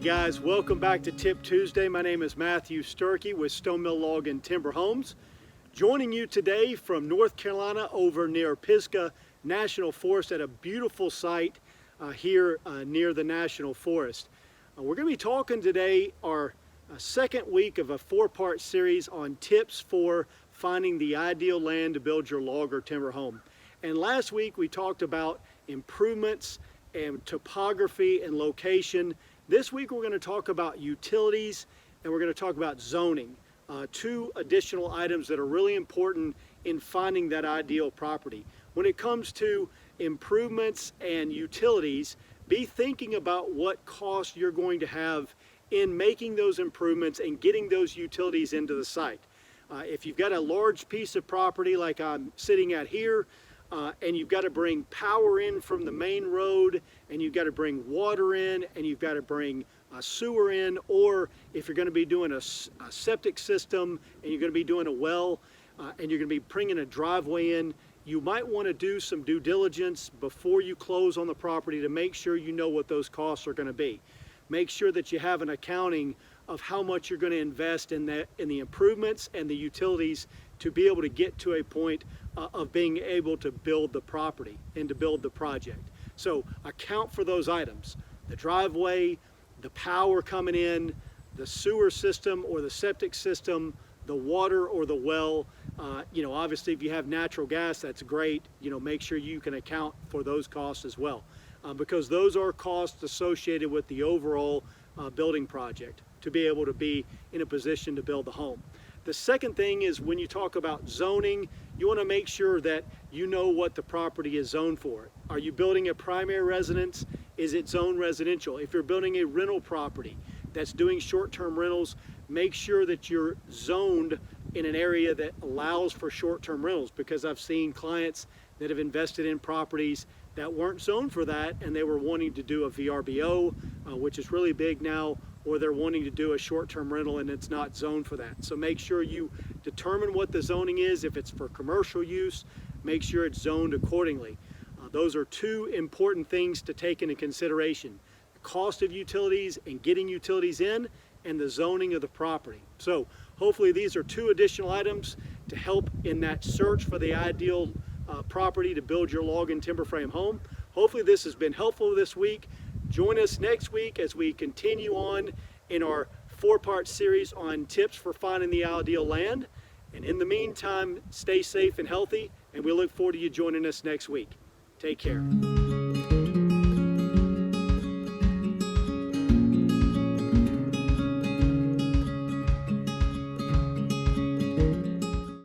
guys, welcome back to Tip Tuesday. My name is Matthew Sturkey with Stone Mill Log and Timber Homes. Joining you today from North Carolina over near Pisgah National Forest at a beautiful site here near the National Forest. We're going to be talking today our second week of a four-part series on tips for finding the ideal land to build your log or timber home. And last week we talked about improvements and topography and location. This week we're going to talk about utilities and we're going to talk about zoning. Two additional items that are really important in finding that ideal property. When it comes to improvements and utilities, be thinking about what cost you're going to have in making those improvements and getting those utilities into the site. If you've got a large piece of property like I'm sitting at here, and you've got to bring power in from the main road, and you've got to bring water in, and you've got to bring sewer in, or if you're going to be doing a septic system and you're going to be doing a well and you're going to be bringing a driveway in, you might want to do some due diligence before you close on the property to make sure you know what those costs are going to be. Make sure that you have an accounting of how much you're going to invest in the improvements and the utilities to be able to get to a point of being able to build the property and to build the project. So account for those items: the driveway, the power coming in, the sewer system or the septic system, the water or the well. Obviously if you have natural gas, that's great. Make sure you can account for those costs as well, because those are costs associated with the overall building project to be able to be in a position to build the home. The second thing is, when you talk about zoning, you want to make sure that you know what the property is zoned for. Are you building a primary residence? Is it zoned residential? If you're building a rental property that's doing short-term rentals, make sure that you're zoned in an area that allows for short-term rentals, because I've seen clients that have invested in properties that weren't zoned for that, and they were wanting to do a VRBO, which is really big now, or they're wanting to do a short-term rental and it's not zoned for that. So make sure you determine what the zoning is. If it's for commercial use, make sure it's zoned accordingly. Those are two important things to take into consideration: the cost of utilities and getting utilities in, and the zoning of the property. So hopefully these are two additional items to help in that search for the ideal property to build your log and timber frame home. Hopefully this has been helpful this week. Join us next week as we continue on in our four-part series on tips for finding the ideal land. And in the meantime, stay safe and healthy, and we look forward to you joining us next week. Take care.